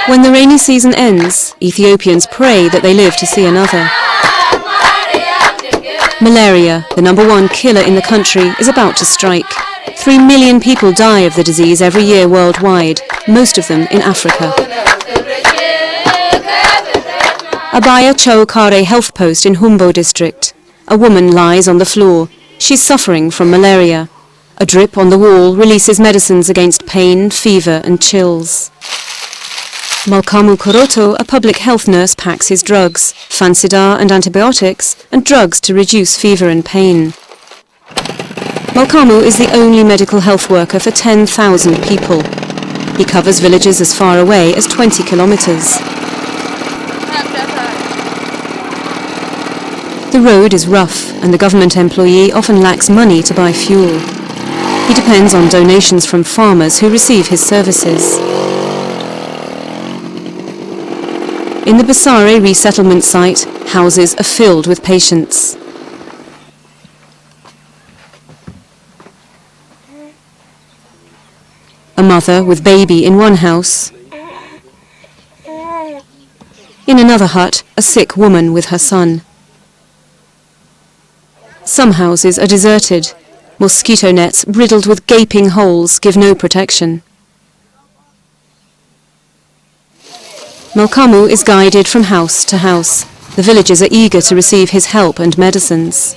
When the rainy season ends, Ethiopians pray that they live to see another. Malaria, the #1 killer in the country, is about to strike. 3 million people die of the disease every year worldwide, most of them in Africa. Abaya Chowkare health post in Humbo district. A woman lies on the floor. She's suffering from malaria. A drip on the wall releases medicines against pain, fever and chills. Malkamu Koroto, a public health nurse, packs his drugs, Fansidar and antibiotics, and drugs to reduce fever and pain. Malkamu is the only medical health worker for 10,000 people. He covers villages as far away as 20 kilometers. The road is rough, and the government employee often lacks money to buy fuel. He depends on donations from farmers who receive his services. In the Basare resettlement site, houses are filled with patients. A mother with baby in one house. In another hut, a sick woman with her son. Some houses are deserted. Mosquito nets riddled with gaping holes give no protection. Malkamu is guided from house to house. The villagers are eager to receive his help and medicines.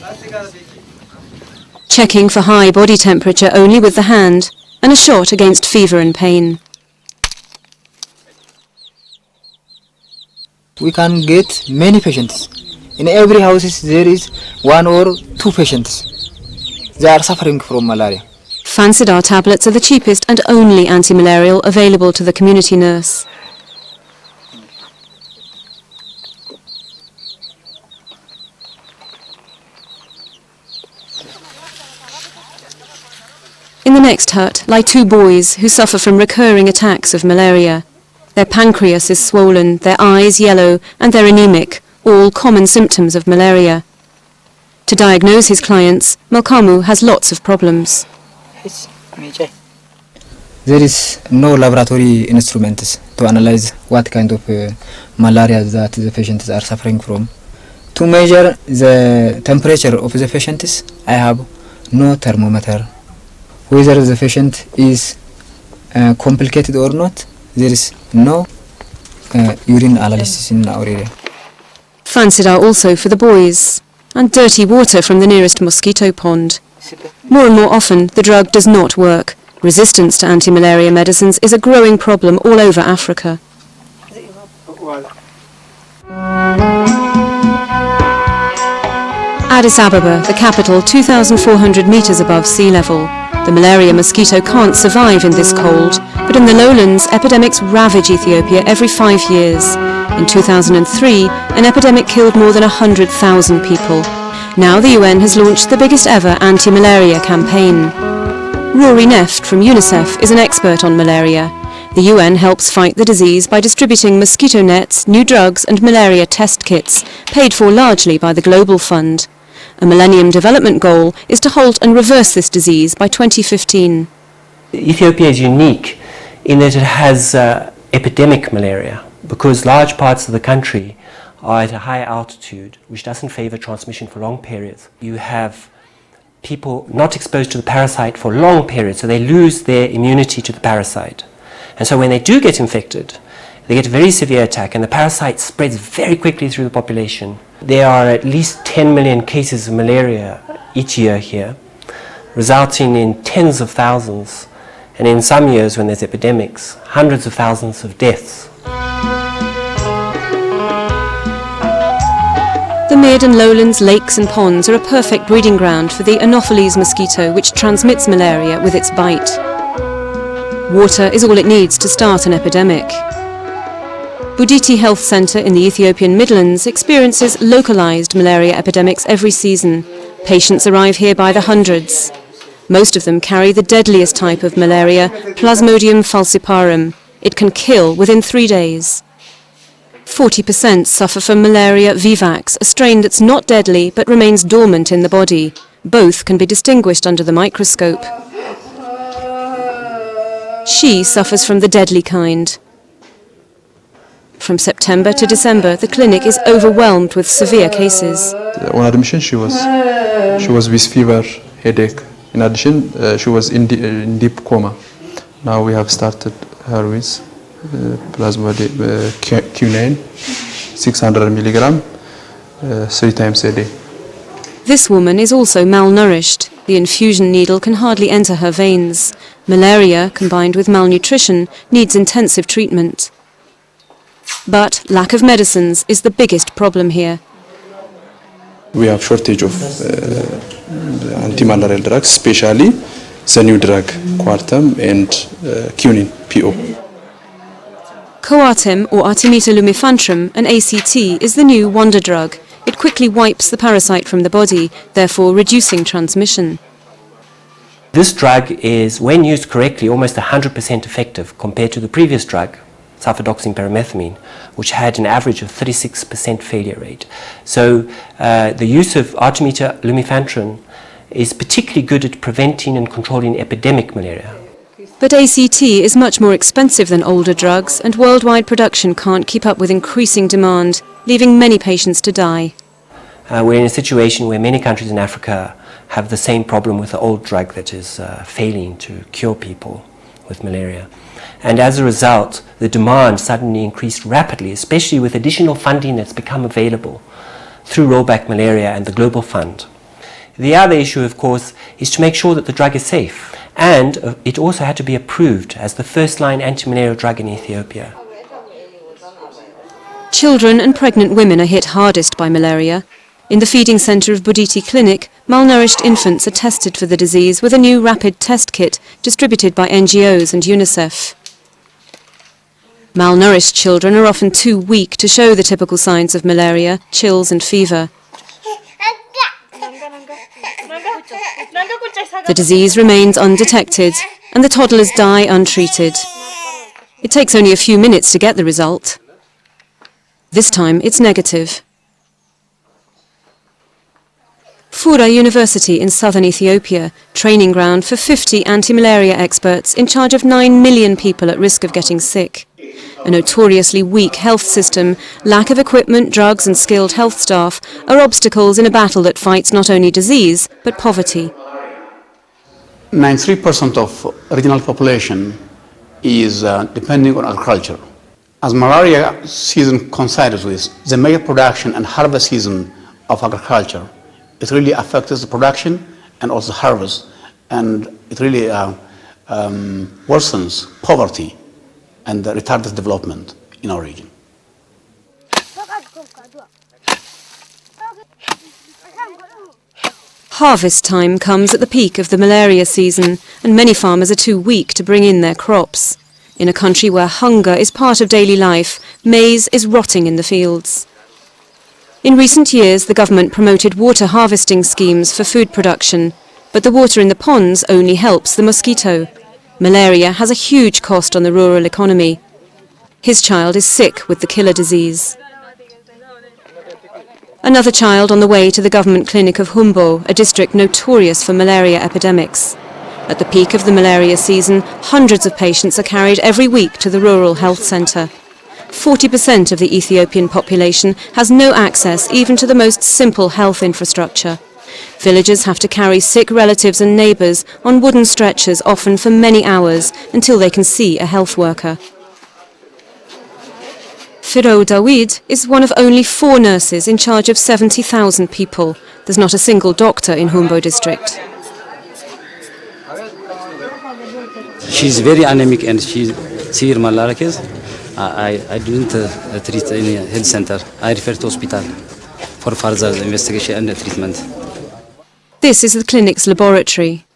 Checking for high body temperature only with the hand, and a shot against fever and pain. We can get many patients. In every house there is 1 or 2 patients. They are suffering from malaria. Fansidar tablets are the cheapest and only anti-malarial available to the community nurse. In the next hut lie 2 boys who suffer from recurring attacks of malaria. Their pancreas is swollen, their eyes yellow, and they're anemic, all common symptoms of malaria. To diagnose his clients, Malkamu has lots of problems. There is no laboratory instruments to analyze what kind of malaria that the patients are suffering from. To measure the temperature of the patients, I have no thermometer. Whether the patient is complicated or not, there is no urine analysis in our area. Fansidar also for the boys, and dirty water from the nearest mosquito pond. More and more often, the drug does not work. Resistance to anti-malaria medicines is a growing problem all over Africa. Addis Ababa, the capital, 2,400 meters above sea level. The malaria mosquito can't survive in this cold, but in the lowlands, epidemics ravage Ethiopia every 5 years. In 2003, an epidemic killed more than 100,000 people. Now the UN has launched the biggest ever anti-malaria campaign. Rory Neft from UNICEF is an expert on malaria. The UN helps fight the disease by distributing mosquito nets, new drugs and malaria test kits, paid for largely by the Global Fund. A Millennium Development Goal is to halt and reverse this disease by 2015. Ethiopia is unique in that it has epidemic malaria because large parts of the country are at a high altitude, which doesn't favor transmission for long periods. You have people not exposed to the parasite for long periods, so they lose their immunity to the parasite. And so when they do get infected, they get a very severe attack and the parasite spreads very quickly through the population. There are at least 10 million cases of malaria each year here, resulting in tens of thousands, and in some years when there's epidemics, hundreds of thousands of deaths. The mid and lowlands, lakes and ponds are a perfect breeding ground for the Anopheles mosquito, which transmits malaria with its bite. Water is all it needs to start an epidemic. Buditi Health Centre in the Ethiopian Midlands experiences localised malaria epidemics every season. Patients arrive here by the hundreds. Most of them carry the deadliest type of malaria, Plasmodium falciparum. It can kill within 3 days. 40% suffer from malaria vivax, a strain that's not deadly but remains dormant in the body. Both can be distinguished under the microscope. She suffers from the deadly kind. From September to December, the clinic is overwhelmed with severe cases. On admission, she was with fever, headache. In addition, she was in deep coma. Now we have started her with plasmodium quinine, 600 milligram, 3 times a day. This woman is also malnourished. The infusion needle can hardly enter her veins. Malaria, combined with malnutrition, needs intensive treatment. But lack of medicines is the biggest problem here. We have shortage of anti-malarial drugs, especially the new drug, Coartem and quinine, PO. Coartem, or Artemether lumefantrine, an ACT, is the new wonder drug. It quickly wipes the parasite from the body, therefore reducing transmission. This drug is, when used correctly, almost 100% effective compared to the previous drug, sulfadoxine pyrimethamine, which had an average of 36% failure rate. So the use of Artemether lumefantrine is particularly good at preventing and controlling epidemic malaria. But ACT is much more expensive than older drugs, and worldwide production can't keep up with increasing demand, leaving many patients to die. We're in a situation where many countries in Africa have the same problem with the old drug that is failing to cure people with malaria. And as a result, the demand suddenly increased rapidly, especially with additional funding that's become available through Rollback Malaria and the Global Fund. The other issue, of course, is to make sure that the drug is safe. And it also had to be approved as the first-line anti-malarial drug in Ethiopia. Children and pregnant women are hit hardest by malaria. In the feeding centre of Buditi Clinic, malnourished infants are tested for the disease with a new rapid test kit distributed by NGOs and UNICEF. Malnourished children are often too weak to show the typical signs of malaria, chills and fever. The disease remains undetected, and the toddlers die untreated. It takes only a few minutes to get the result. This time it's negative. Fura University in southern Ethiopia, training ground for 50 anti-malaria experts in charge of 9 million people at risk of getting sick. A notoriously weak health system, lack of equipment, drugs and skilled health staff are obstacles in a battle that fights not only disease, but poverty. 93% of regional population is depending on agriculture. As malaria season coincides with the major production and harvest season of agriculture, it really affects the production and also harvest, and it really worsens poverty and retards development in our region. Harvest time comes at the peak of the malaria season, and many farmers are too weak to bring in their crops. In a country where hunger is part of daily life, maize is rotting in the fields. In recent years, the government promoted water harvesting schemes for food production, but the water in the ponds only helps the mosquito. Malaria has a huge cost on the rural economy. His child is sick with the killer disease. Another child on the way to the government clinic of Humbo, a district notorious for malaria epidemics. At the peak of the malaria season, hundreds of patients are carried every week to the rural health centre. 40% of the Ethiopian population has no access even to the most simple health infrastructure. Villagers have to carry sick relatives and neighbours on wooden stretchers, often for many hours, until they can see a health worker. Firo Dawid is one of only 4 nurses in charge of 70,000 people. There's not a single doctor in Humbo district. She's very anemic and she's severe malaria case. I didn't treat in a health center. I referred to hospital for further investigation and treatment. This is the clinic's laboratory.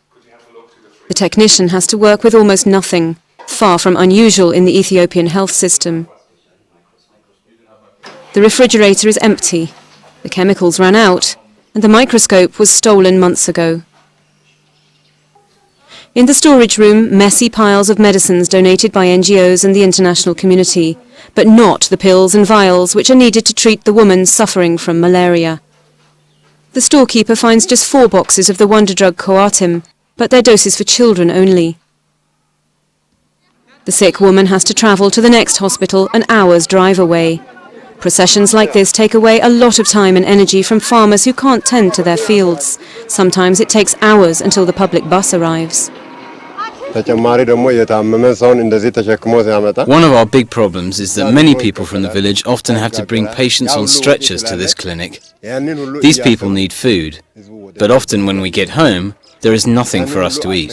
The technician has to work with almost nothing, far from unusual in the Ethiopian health system. The refrigerator is empty, the chemicals ran out, and the microscope was stolen months ago. In the storage room, messy piles of medicines donated by NGOs and the international community, but not the pills and vials which are needed to treat the woman suffering from malaria. The storekeeper finds just 4 boxes of the wonder drug Coartem, but they're doses for children only. The sick woman has to travel to the next hospital an hour's drive away. Processions like this take away a lot of time and energy from farmers who can't tend to their fields. Sometimes it takes hours until the public bus arrives. One of our big problems is that many people from the village often have to bring patients on stretchers to this clinic. These people need food, but often when we get home, there is nothing for us to eat.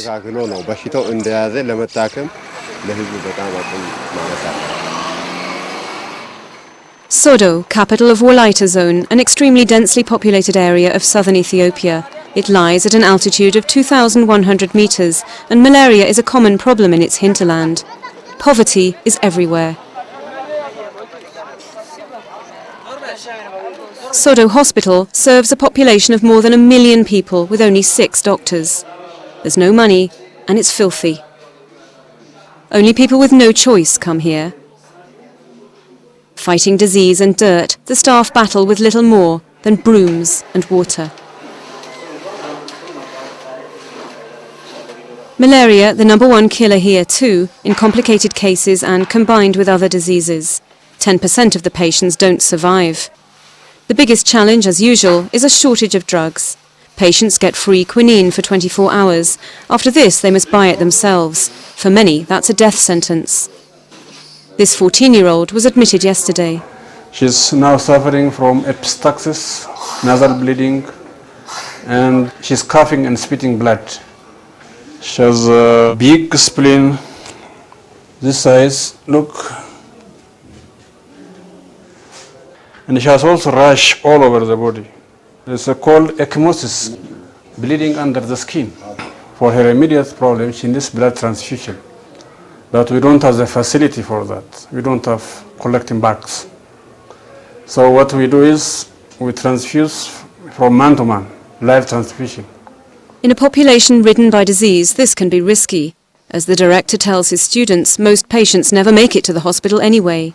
Sodo, capital of Wolaita Zone, an extremely densely populated area of southern Ethiopia. It lies at an altitude of 2,100 meters, and malaria is a common problem in its hinterland. Poverty is everywhere. Sodo Hospital serves a population of more than 1 million people with only 6 doctors. There's no money, and it's filthy. Only people with no choice come here. Fighting disease and dirt, the staff battle with little more than brooms and water. Malaria, the #1 killer here too, in complicated cases and combined with other diseases. 10% of the patients don't survive. The biggest challenge, as usual, is a shortage of drugs. Patients get free quinine for 24 hours. After this, they must buy it themselves. For many, that's a death sentence. This 14-year-old was admitted yesterday. She's now suffering from epistaxis, nasal bleeding, and she's coughing and spitting blood. She has a big spleen, this size, look. And she has also rash all over the body. It's called ecchymosis, bleeding under the skin. For her immediate problem, she needs blood transfusion. But we don't have the facility for that. We don't have collecting bags. So what we do is we transfuse from man to man, live transfusion. In a population ridden by disease, this can be risky. As the director tells his students, most patients never make it to the hospital anyway.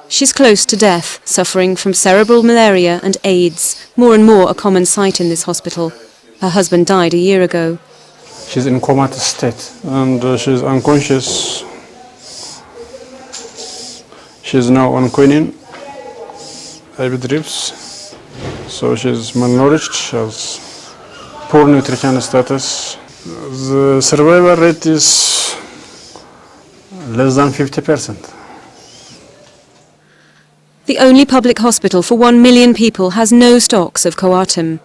She's close to death, suffering from cerebral malaria and AIDS, more and more a common sight in this hospital. Her husband died a year ago. She's in comatose state and she's unconscious. She's now on quinine, IV drips. So she's malnourished, she has poor nutrition status. The survival rate is less than 50%. The only public hospital for 1 million people has no stocks of Coartem.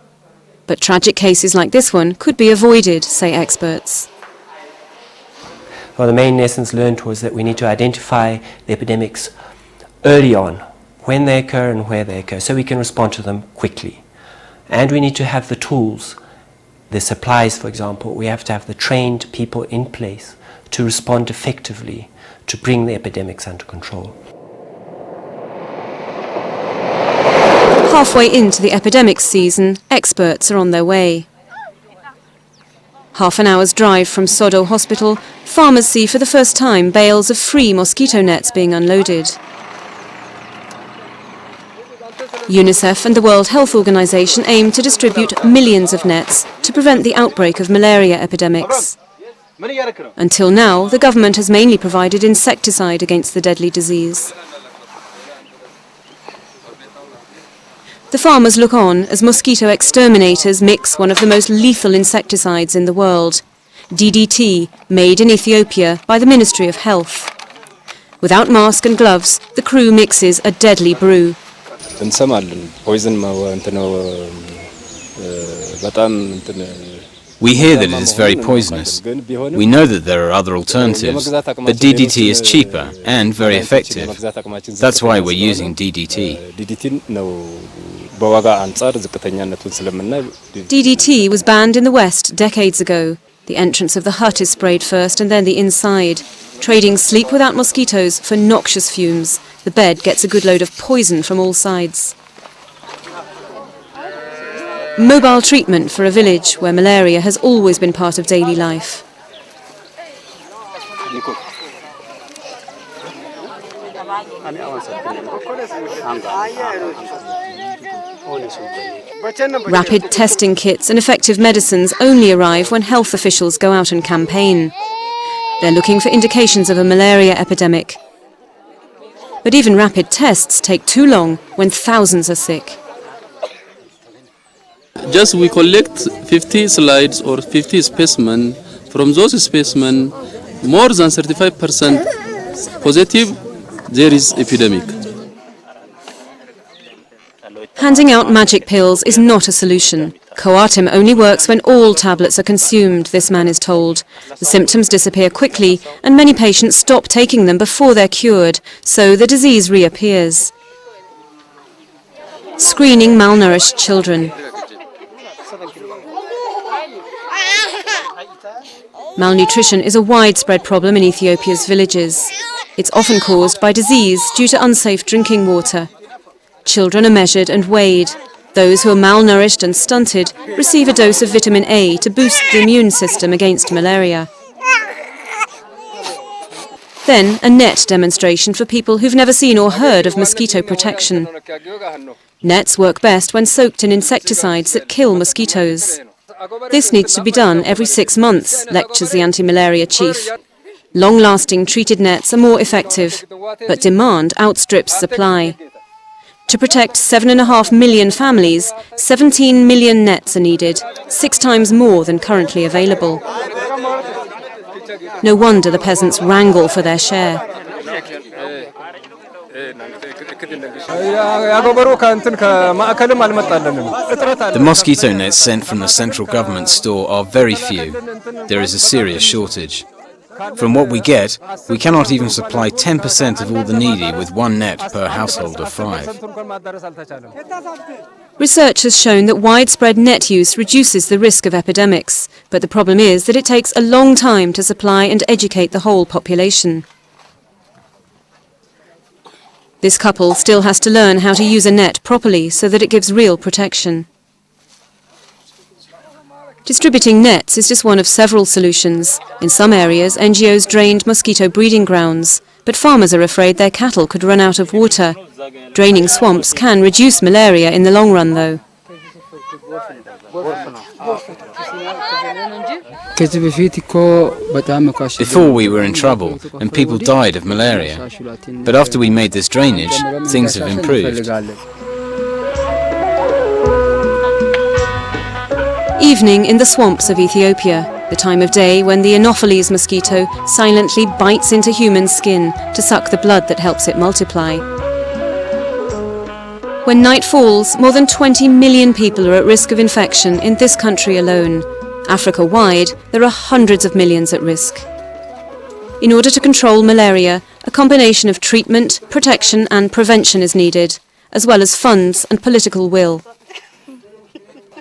But tragic cases like this one could be avoided, say experts. Well, the main lessons learned was that we need to identify the epidemics early on, when they occur and where they occur, so we can respond to them quickly. And we need to have the tools, the supplies, for example. We have to have the trained people in place to respond effectively to bring the epidemics under control. Halfway into the epidemic season, experts are on their way. Half an hour's drive from Sodo Hospital, farmers see for the first time bales of free mosquito nets being unloaded. UNICEF and the World Health Organization aim to distribute millions of nets to prevent the outbreak of malaria epidemics. Until now, the government has mainly provided insecticide against the deadly disease. The farmers look on as mosquito exterminators mix one of the most lethal insecticides in the world, DDT, made in Ethiopia by the Ministry of Health. Without mask and gloves, the crew mixes a deadly brew. We hear that it is very poisonous. We know that there are other alternatives, but DDT is cheaper and very effective. That's why we're using DDT. DDT was banned in the West decades ago. The entrance of the hut is sprayed first and then the inside. Trading sleep without mosquitoes for noxious fumes. The bed gets a good load of poison from all sides. Mobile treatment for a village where malaria has always been part of daily life. Rapid testing kits and effective medicines only arrive when health officials go out and campaign. They're looking for indications of a malaria epidemic. But even rapid tests take too long when thousands are sick. Just we collect 50 slides or 50 specimens. From those specimens, more than 35% positive, there is epidemic. Handing out magic pills is not a solution. Coartem only works when all tablets are consumed, this man is told. The symptoms disappear quickly and many patients stop taking them before they're cured, so the disease reappears. Screening malnourished children. Malnutrition is a widespread problem in Ethiopia's villages. It's often caused by disease due to unsafe drinking water. Children are measured and weighed. Those who are malnourished and stunted receive a dose of vitamin A to boost the immune system against malaria. Then a net demonstration for people who've never seen or heard of mosquito protection. Nets work best when soaked in insecticides that kill mosquitoes. This needs to be done every 6 months, lectures the anti-malaria chief. Long-lasting treated nets are more effective, but demand outstrips supply. To protect 7.5 million families, 17 million nets are needed, 6 times more than currently available. No wonder the peasants wrangle for their share. The mosquito nets sent from the central government store are very few. There is a serious shortage. From what we get, we cannot even supply 10% of all the needy with one net per household of 5. Research has shown that widespread net use reduces the risk of epidemics, but the problem is that it takes a long time to supply and educate the whole population. This couple still has to learn how to use a net properly so that it gives real protection. Distributing nets is just one of several solutions. In some areas, NGOs drained mosquito breeding grounds, but farmers are afraid their cattle could run out of water. Draining swamps can reduce malaria in the long run, though. Before we were in trouble and people died of malaria, but after we made this drainage, things have improved. Evening in the swamps of Ethiopia, the time of day when the Anopheles mosquito silently bites into human skin to suck the blood that helps it multiply. When night falls, more than 20 million people are at risk of infection in this country alone. Africa-wide, there are hundreds of millions at risk. In order to control malaria, a combination of treatment, protection and prevention is needed, as well as funds and political will.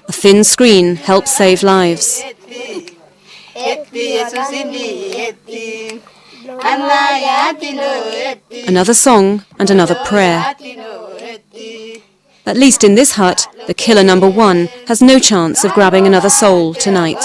A thin screen helps save lives. Another song and another prayer. At least in this hut, the killer number 1 has no chance of grabbing another soul tonight.